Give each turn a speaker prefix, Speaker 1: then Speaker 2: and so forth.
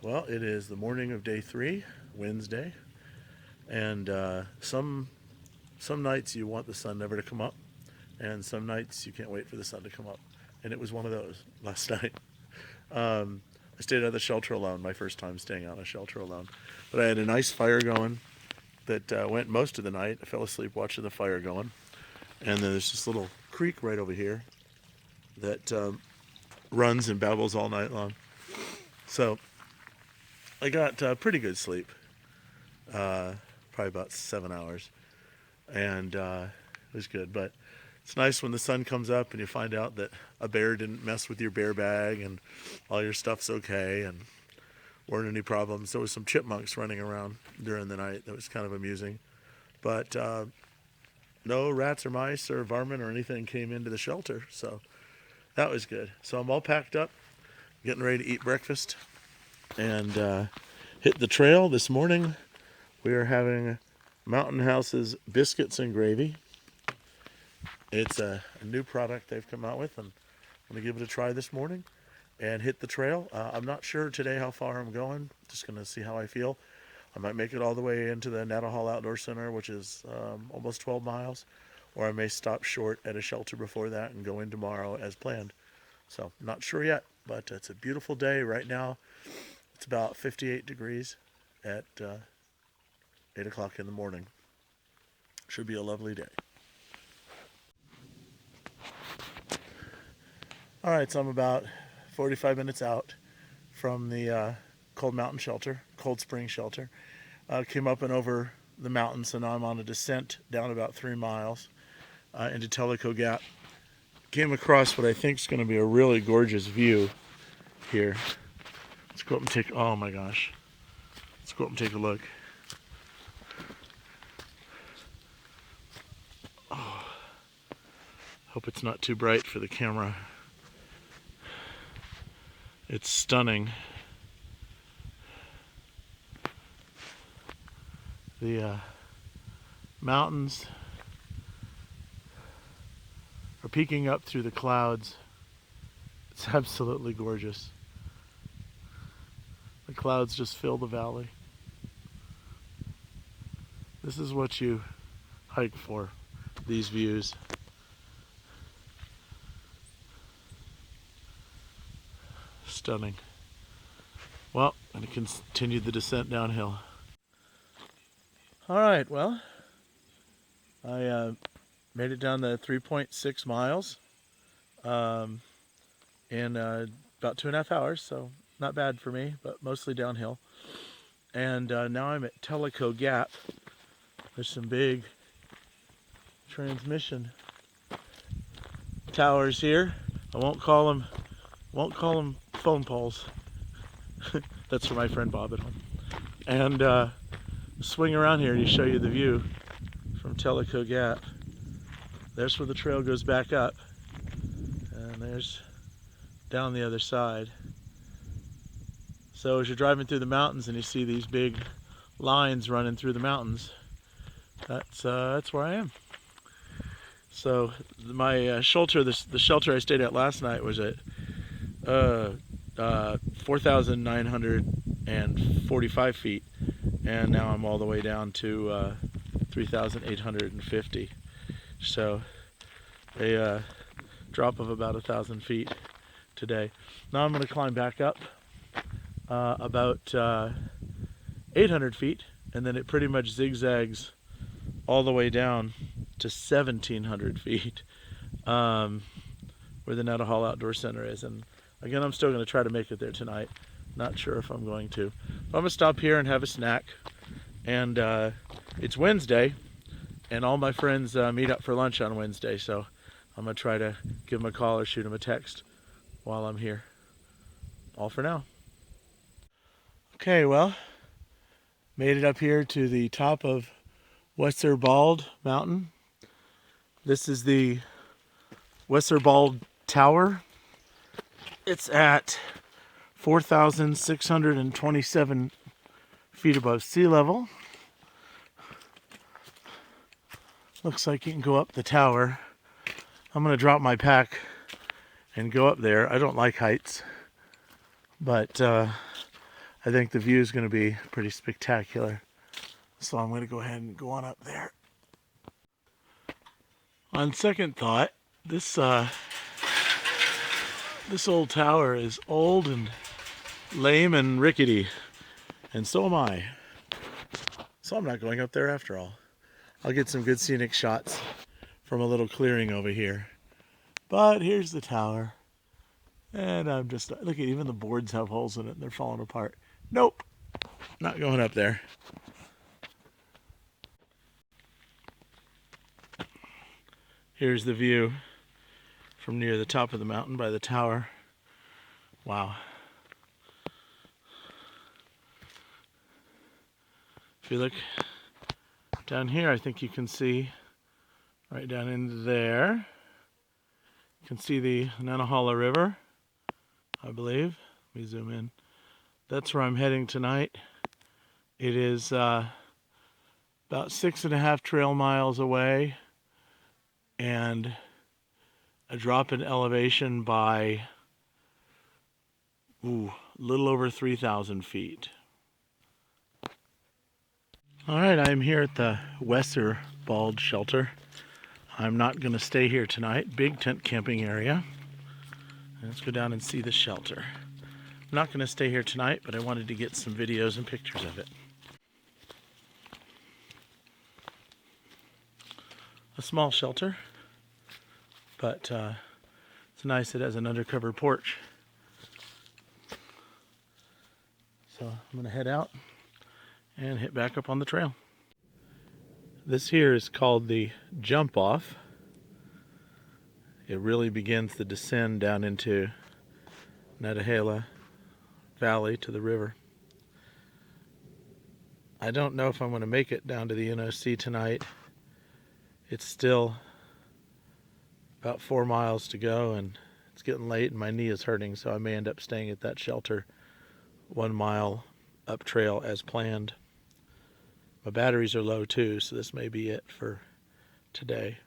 Speaker 1: Well, it is the morning of day 3, Wednesday, and some nights you want the sun never to come up, and some nights you can't wait for the sun to come up. And it was one of those last night. I stayed at the shelter alone, my first time staying out in a shelter alone. But I had a nice fire going that went most of the night. I fell asleep watching the fire going. And then there's this little creek right over here that runs and babbles all night long. So I got pretty good sleep, probably about 7 hours, and it was good. But it's nice when the sun comes up and you find out that a bear didn't mess with your bear bag and all your stuff's okay and weren't any problems. There was some chipmunks running around during the night. That was kind of amusing. But no rats or mice or varmint or anything came into the shelter, so that was good. So I'm all packed up, getting ready to eat breakfast, and hit the trail this morning. We are having Mountain House's biscuits and gravy. It's a new product they've come out with, and I'm going to give it a try this morning and hit the trail. I'm not sure today how far I'm going. Just going to see how I feel. I might make it all the way into the Natal Outdoor Center, which is almost 12 miles, or I may stop short at a shelter before that and go in tomorrow as planned. So, not sure yet, but it's a beautiful day right now. It's about 58 degrees at 8 o'clock in the morning. Should be a lovely day. All right, so I'm about 45 minutes out from the Cold Mountain Shelter, Cold Spring Shelter. Came up and over the mountain, so now I'm on a descent down about 3 miles into Tellico Gap. Came across what I think is going to be a really gorgeous view here. Let's go up and take, oh my gosh. Let's go up and take a look. Oh, hope it's not too bright for the camera. It's stunning. The mountains are peeking up through the clouds. It's absolutely gorgeous. The clouds just fill the valley. This is what you hike for, these views. Stunning. Well, I'm going to continue the descent downhill. All right, well, I made it down the 3.6 miles in about 2.5 hours, so not bad for me, but mostly downhill. And now I'm at Tellico Gap. There's some big transmission towers here. I won't call them phone poles. That's for my friend Bob at home. And swing around here to show you the view from Tellico Gap. There's where the trail goes back up, and there's down the other side. So as you're driving through the mountains and you see these big lines running through the mountains, that's where I am. So my shelter, the shelter I stayed at last night was at 4,945 feet, and now I'm all the way down to 3,850. So a drop of about 1,000 feet today. Now I'm going to climb back up about 800 feet, and then it pretty much zigzags all the way down to 1,700 feet where the Natal Outdoor Center is. And again, I'm still going to try to make it there tonight. Not sure if I'm going to. But I'm going to stop here and have a snack. And it's Wednesday, and all my friends meet up for lunch on Wednesday, so I'm going to try to give them a call or shoot them a text while I'm here. All for now. Okay, well, made it up here to the top of Westerwald Mountain. This is the Westerwald Tower. It's at 4,627 feet above sea level. Looks like you can go up the tower. I'm going to drop my pack and go up there. I don't like heights, but I think the view is going to be pretty spectacular. So I'm going to go ahead and go on up there. On second thought, this old tower is old and lame and rickety, and so am I. So I'm not going up there after all. I'll get some good scenic shots from a little clearing over here. But here's the tower. And I'm just, look at, even the boards have holes in it and they're falling apart. Nope, not going up there. Here's the view from near the top of the mountain by the tower. Wow. If you look down here, I think you can see right down into there. You can see the Nantahala River, I believe. Let me zoom in. That's where I'm heading tonight. It is about 6.5 trail miles away and a drop in elevation by a little over 3,000 feet. All right, I'm here at the Wesser Bald Shelter. I'm not going to stay here tonight. Big tent camping area. Let's go down and see the shelter. I'm not going to stay here tonight, but I wanted to get some videos and pictures of it. A small shelter, but it's nice. It has an undercover porch. So I'm going to head out and hit back up on the trail. This here is called the jump off. It really begins the descend down into Nantahala Valley to the river. I don't know if I'm going to make it down to the NOC tonight. It's still about 4 miles to go and it's getting late and my knee is hurting, so I may end up staying at that shelter 1 mile up trail as planned. My batteries are low too, so this may be it for today.